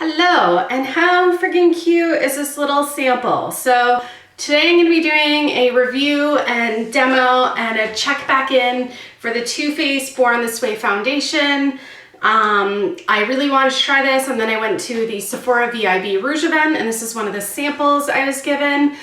Hello, and how freaking cute is this little sample? So today I'm going to be doing a review and demo and a check back in for the Too Faced Born This Way foundation. I really wanted to try this, and then I went to the Sephora VIB Rouge event, and this is one of the samples I was given.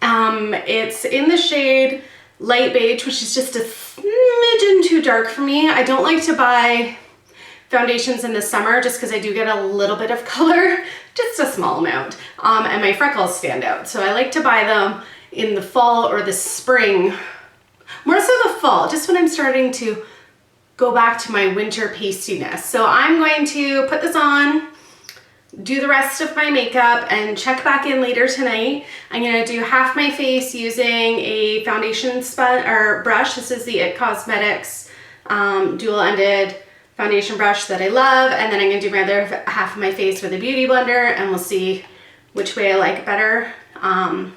It's in the shade light beige, which is just a smidgen too dark for me. I don't like to buy foundations in the summer just because I do get a little bit of color, just a small amount, and my freckles stand out. So I like to buy them in the fall or the spring, more so the fall, just when I'm starting to go back to my winter pastiness. So I'm going to put this on, do the rest of my makeup, and check back in later tonight. I'm gonna do half my face using a foundation brush. This is the It Cosmetics dual-ended foundation brush that I love, and then I'm gonna do my other half of my face with a beauty blender, and we'll see which way I like better. And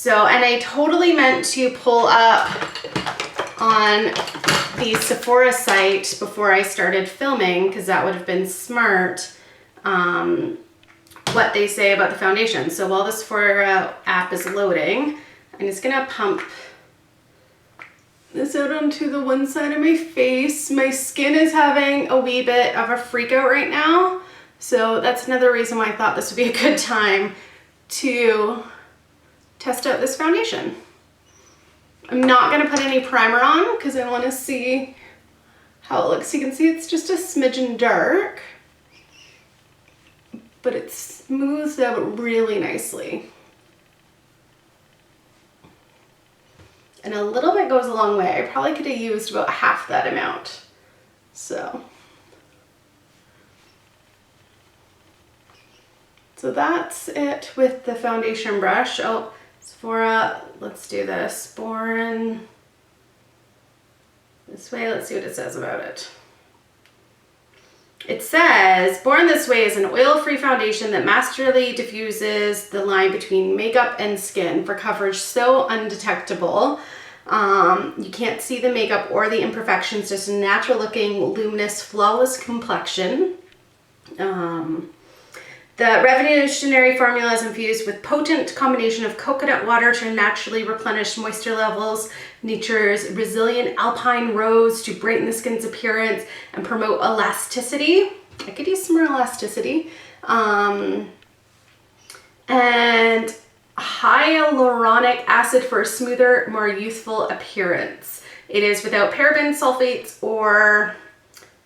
I totally meant to pull up on the Sephora site before I started filming, because that would have been smart, what they say about the foundation. So while the Sephora app is loading, I'm just gonna pump this out onto the one side of my face. My skin is having a wee bit of a freak out right now, so that's another reason why I thought this would be a good time to test out this foundation. I'm not gonna put any primer on because I wanna see how it looks. You can see it's just a smidgen dark, but it smooths out really nicely. And a little bit goes a long way. I probably could have used about half that amount. So that's it with the foundation brush. Oh, Sephora, let's do this. Born This Way, let's see what it says about it. It says, Born This Way is an oil-free foundation that masterfully diffuses the line between makeup and skin for coverage so undetectable. You can't see the makeup or the imperfections, just a natural-looking, luminous, flawless complexion. The revolutionary formula is infused with potent combination of coconut water to naturally replenish moisture levels, nature's resilient alpine rose to brighten the skin's appearance and promote elasticity. I could use some more elasticity. And hyaluronic acid for a smoother, more youthful appearance. It is without parabens, sulfates, or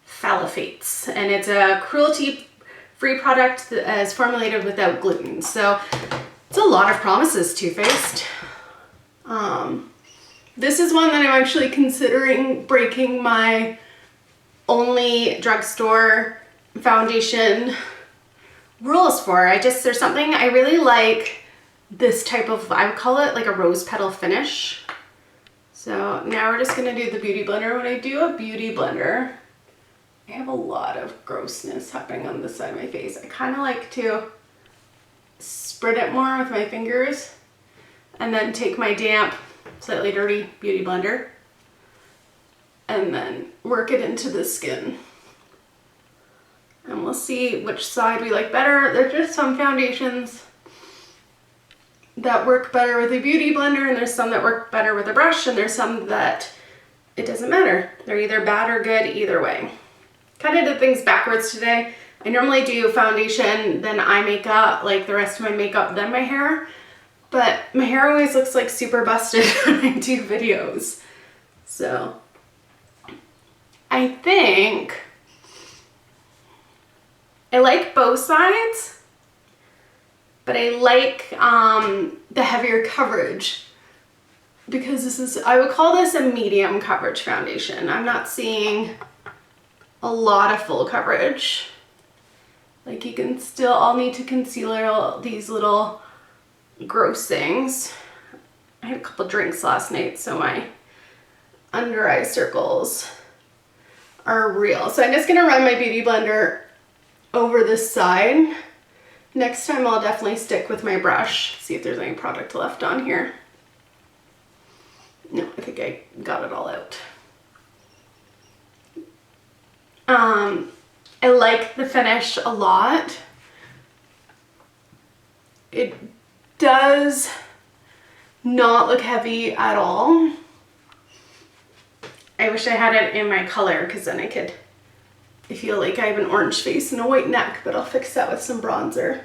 phthalates, and it's a cruelty-free product that is formulated without gluten. So it's a lot of promises, Too Faced. This is one that I'm actually considering breaking my only drugstore foundation rules for. There's something I really like this type of, I would call it like a rose petal finish. So now we're just gonna do the beauty blender. When I do a beauty blender, I have a lot of grossness happening on this side of my face. I kind of like to spread it more with my fingers and then take my damp, slightly dirty beauty blender and then work it into the skin. And we'll see which side we like better. There's just some foundations that work better with a beauty blender, and there's some that work better with a brush, and there's some that it doesn't matter. They're either bad or good either way. Kind of did things backwards today. I normally do foundation, then eye makeup, like the rest of my makeup, then my hair. But my hair always looks like super busted when I do videos. So I think I like both sides, but I like the heavier coverage because this is, I would call this a medium coverage foundation. I'm not seeing a lot of full coverage. Like, you can still, I'll need to concealer all these little gross things. I had a couple drinks last night, so my under eye circles are real. So I'm just gonna run my beauty blender over this side. Next time I'll definitely stick with my brush, see if there's any product left on here. No, I think I got it all out. I like the finish a lot. It does not look heavy at all. I wish I had it in my color because then I feel like I have an orange face and a white neck, but I'll fix that with some bronzer.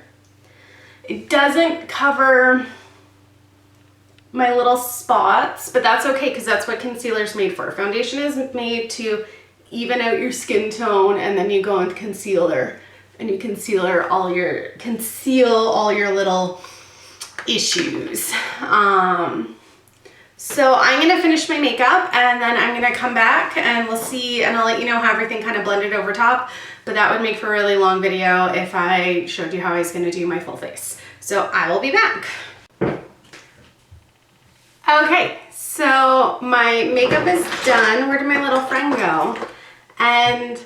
It doesn't cover my little spots, but that's okay because that's what concealer's made for. Foundation is made to even out your skin tone, and then you go into concealer and you conceal all your little issues. So I'm gonna finish my makeup and then I'm gonna come back and we'll see, and I'll let you know how everything kind of blended over top, but that would make for a really long video if I showed you how I was gonna do my full face. So I will be back. Okay, so my makeup is done. Where did my little friend go? And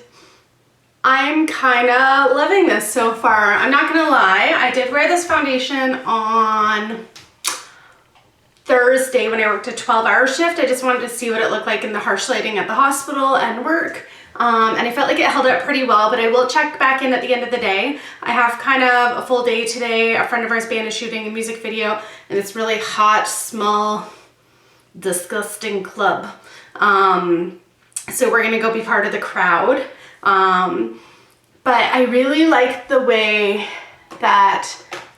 I'm kind of loving this so far. I'm not gonna lie, I did wear this foundation on Thursday when I worked a 12-hour shift. I just wanted to see what it looked like in the harsh lighting at the hospital and work. And I felt like it held up pretty well, but I will check back in at the end of the day. I have kind of a full day today. A friend of ours band is shooting a music video in this really hot, small, disgusting club. So we're gonna go be part of the crowd. But I really like the way that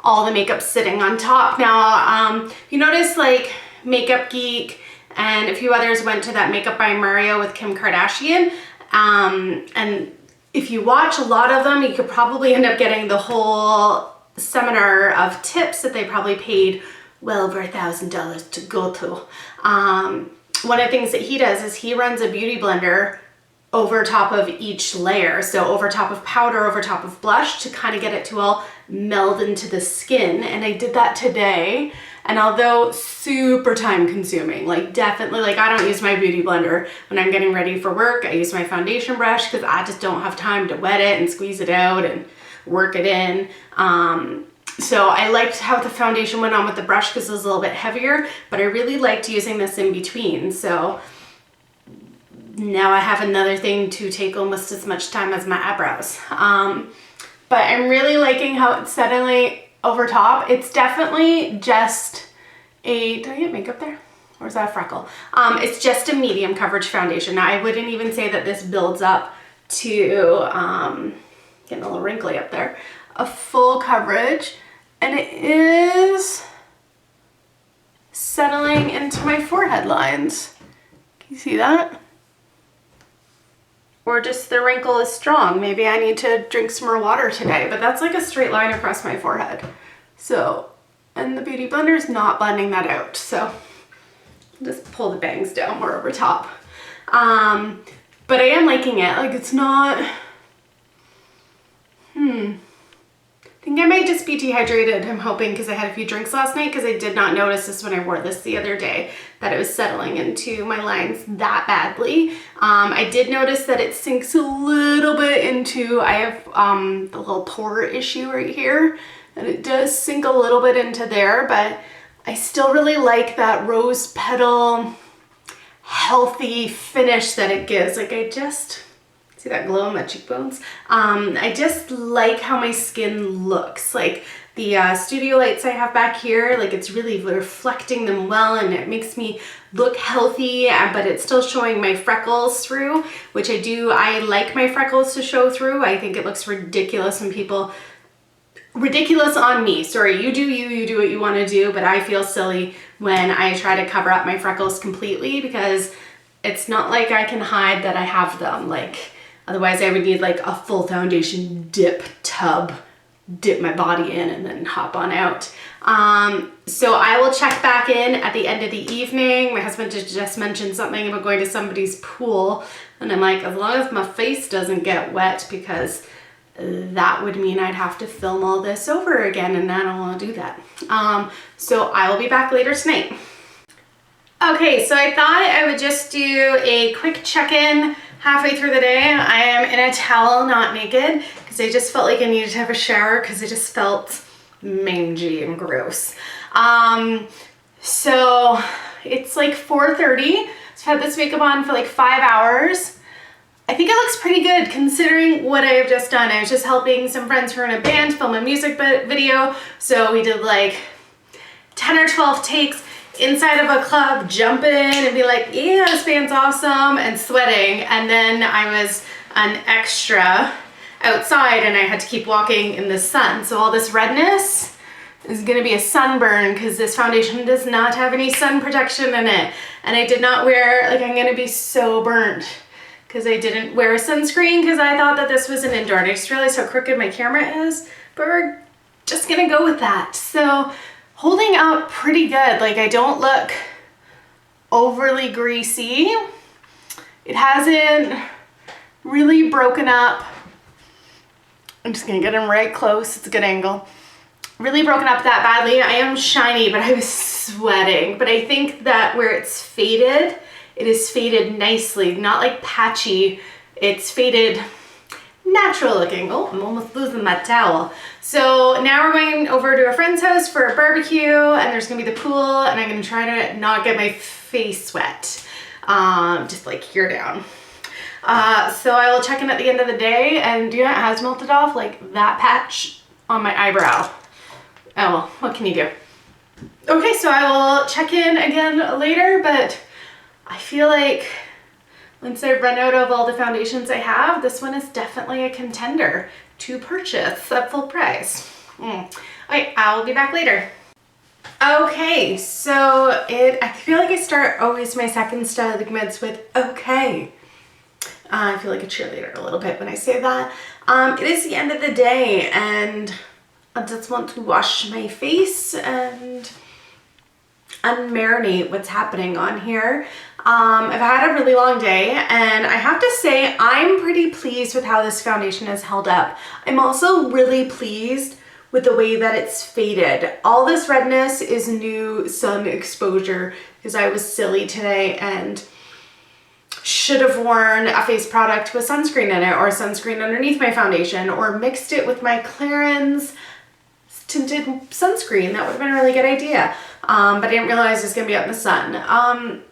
all the makeup's sitting on top. Now, you notice like Makeup Geek and a few others went to that Makeup by Mario with Kim Kardashian. And if you watch a lot of them, you could probably end up getting the whole seminar of tips that they probably paid well over $1,000 to go to. One of the things that he does is he runs a beauty blender over top of each layer. So over top of powder, over top of blush, to kind of get it to all meld into the skin. And I did that today. And although super time consuming, like definitely, like I don't use my beauty blender when I'm getting ready for work. I use my foundation brush because I just don't have time to wet it and squeeze it out and work it in. So I liked how the foundation went on with the brush because it was a little bit heavier, but I really liked using this in between. So now I have another thing to take almost as much time as my eyebrows. But I'm really liking how it's settling over top. It's definitely just did I get makeup there? Or is that a freckle? It's just a medium coverage foundation. Now I wouldn't even say that this builds up to, getting a little wrinkly up there, a full coverage. And it is settling into my forehead lines. Can you see that? Or just the wrinkle is strong. Maybe I need to drink some more water today, but that's like a straight line across my forehead. So, and the beauty blender is not blending that out. So just pull the bangs down more over top. But I am liking it. Like it's not, I think I might just be dehydrated, I'm hoping, because I had a few drinks last night, because I did not notice this when I wore this the other day, that it was settling into my lines that badly. I did notice that it sinks a little bit into, I have the little pore issue right here, and it does sink a little bit into there, but I still really like that rose petal healthy finish that it gives. Like I just, see that glow on my cheekbones? I just like how my skin looks. Like the studio lights I have back here, like it's really reflecting them well, and it makes me look healthy, but it's still showing my freckles through, which I do. I like my freckles to show through. I think it looks ridiculous when people, ridiculous on me. Sorry, you do you, you do what you want to do, but I feel silly when I try to cover up my freckles completely, because it's not like I can hide that I have them. Like, otherwise I would need like a full foundation dip tub, dip my body in and then hop on out. So I will check back in at the end of the evening. My husband just mentioned something about going to somebody's pool, and I'm like, as long as my face doesn't get wet, because that would mean I'd have to film all this over again, and I don't want to do that. So I will be back later tonight. Okay, so I thought I would just do a quick check-in halfway through the day. I am in a towel, not naked, because I just felt like I needed to have a shower because I just felt mangy and gross. So it's like 4:30. So I've had this makeup on for like 5 hours. I think it looks pretty good considering what I have just done. I was just helping some friends who are in a band film a music video. So we did like 10 or 12 takes inside of a club, jumping in and be like, yeah, this band's awesome, and sweating. And then I was an extra outside and I had to keep walking in the sun. So all this redness is gonna be a sunburn because this foundation does not have any sun protection in it. And I did not wear, like, I'm gonna be so burnt because I didn't wear a sunscreen because I thought that this was an indoor, and I just realized how crooked my camera is, but we're just gonna go with that. So holding up pretty good. Like, I don't look overly greasy. It hasn't really broken up. I'm just gonna get him right close. It's a good angle. Really broken up that badly. I am shiny, but I was sweating. But I think that where it's faded, it is faded nicely, not like patchy. It's faded natural looking. Oh, I'm almost losing my towel. So now we're going over to a friend's house for a barbecue, and there's gonna be the pool, and I'm gonna try to not get my face wet, just like here down. So I will check in at the end of the day, and do you know it has melted off, like that patch on my eyebrow. Oh well, what can you do? Okay, so I will check in again later, but I feel like once I run out of all the foundations I have, this one is definitely a contender to purchase at full price. Okay, I'll be back later. Okay, so I feel like I start always my second segments with okay. I feel like a cheerleader a little bit when I say that. It is the end of the day, and I just want to wash my face and unmarinate what's happening on here. I've had a really long day, and I have to say I'm pretty pleased with how this foundation has held up. I'm also really pleased with the way that it's faded. All this redness is new sun exposure because I was silly today and should have worn a face product with sunscreen in it, or sunscreen underneath my foundation, or mixed it with my Clarins tinted sunscreen. That would have been a really good idea. But I didn't realize it was gonna be out in the sun.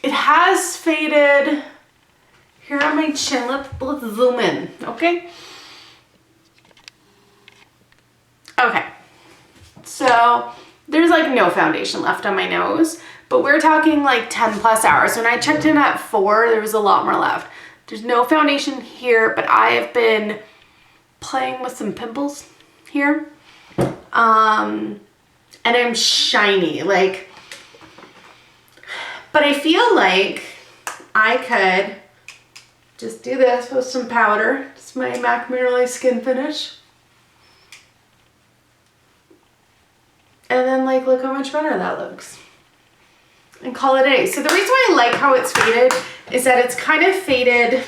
It has faded here on my chin. Let's zoom in, okay? Okay, so there's like no foundation left on my nose, but we're talking like 10 plus hours. When I checked in at 4, there was a lot more left. There's no foundation here, but I have been playing with some pimples here. And I'm shiny, like, but I feel like I could just do this with some powder. It's my MAC Mineral Skin Finish. And then like, look how much better that looks. And call it a day. So the reason why I like how it's faded is that it's kind of faded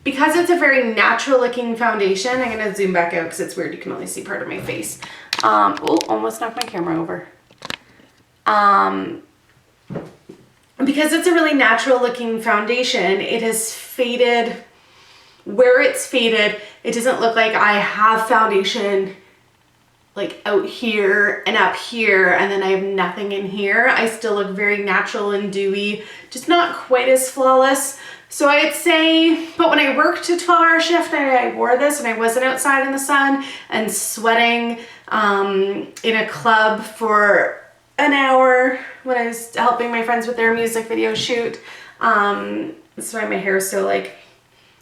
because it's a very natural looking foundation. I'm gonna zoom back out because it's weird, you can only see part of my face. Oh, almost knocked my camera over. Because it's a really natural looking foundation, it has faded. Where it's faded, it doesn't look like I have foundation like out here and up here, and then I have nothing in here. I still look very natural and dewy, just not quite as flawless. So I'd say, but when I worked a 12-hour shift, I wore this and I wasn't outside in the sun and sweating in a club for an hour when I was helping my friends with their music video shoot. That's why my hair is so like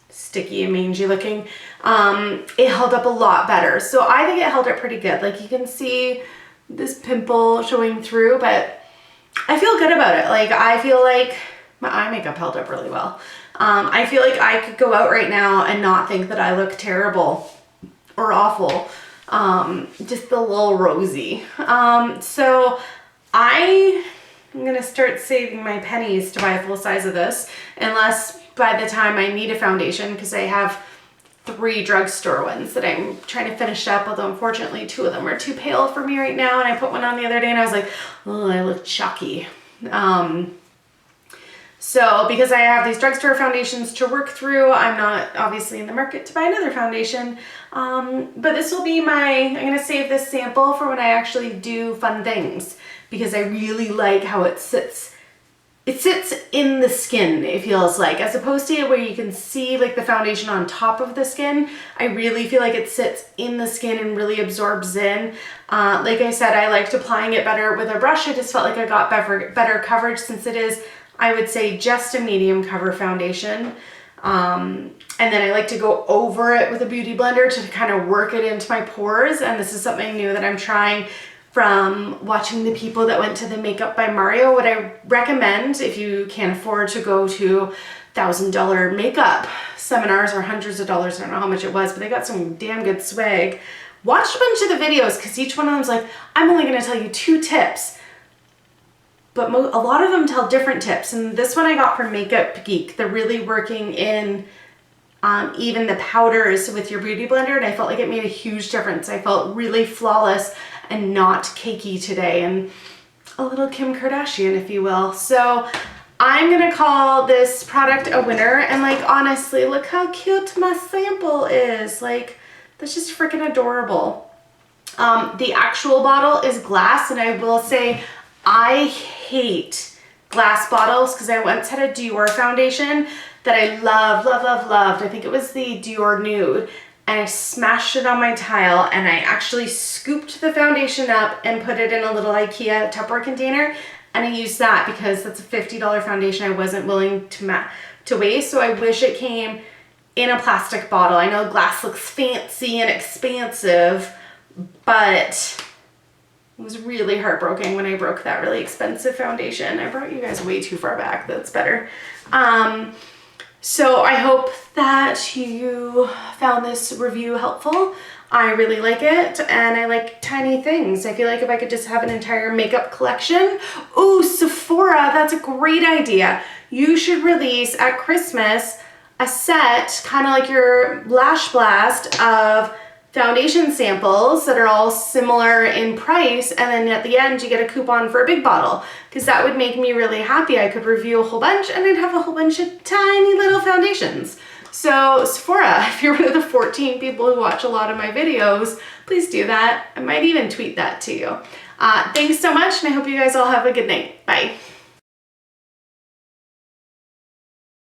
sticky and mangy looking. It held up a lot better. So I think it held up pretty good. Like, you can see this pimple showing through, but I feel good about it. Like, I feel like my eye makeup held up really well. I feel like I could go out right now and not think that I look terrible or awful. Just a little rosy. So I'm gonna start saving my pennies to buy a full size of this, unless by the time I need a foundation, because I have 3 drugstore ones that I'm trying to finish up, although unfortunately 2 of them are too pale for me right now, and I put one on the other day and I was like, oh, I look chalky. So because I have these drugstore foundations to work through, I'm not obviously in the market to buy another foundation. But this will be I'm gonna save this sample for when I actually do fun things, because I really like how it sits it sits in the skin, it feels like, as opposed to where you can see like the foundation on top of the skin. I really feel like it sits in the skin and really absorbs in. Like I said, I liked applying it better with a brush. I just felt like I got better coverage since it is, I would say, just a medium cover foundation. And then I like to go over it with a beauty blender to kind of work it into my pores. And this is something new that I'm trying from watching the people that went to the Makeup by Mario. What I recommend, if you can't afford to go to $1,000 makeup seminars or hundreds of dollars, I don't know how much it was, but they got some damn good swag. Watch a bunch of the videos because each one of them's like, I'm only going to tell you 2 tips. But a lot of them tell different tips. And this one I got from Makeup Geek. They're really working in even the powders with your beauty blender. And I felt like it made a huge difference. I felt really flawless and not cakey today. And a little Kim Kardashian, if you will. So I'm going to call this product a winner. And like, honestly, look how cute my sample is. Like, that's just freaking adorable. The actual bottle is glass. And I will say, I hate glass bottles because I once had a Dior foundation that I loved. I think it was the Dior Nude, and I smashed it on my tile, and I actually scooped the foundation up and put it in a little IKEA Tupperware container, and I used that because that's a $50 foundation I wasn't willing to waste. So I wish it came in a plastic bottle. I know glass looks fancy and expansive, but it was really heartbroken when I broke that really expensive foundation. I brought you guys way too far back. That's better. So I hope that you found this review helpful. I really like it, and I like tiny things. I feel like if I could just have an entire makeup collection. Ooh, Sephora, that's a great idea. You should release at Christmas a set, kind of like your Lash Blast, of foundation samples that are all similar in price, and then at the end you get a coupon for a big bottle, because that would make me really happy. I could review a whole bunch and I'd have a whole bunch of tiny little foundations. So Sephora, if you're one of the 14 people who watch a lot of my videos, please do that. I might even tweet that to you. Thanks so much, and I hope you guys all have a good night. Bye.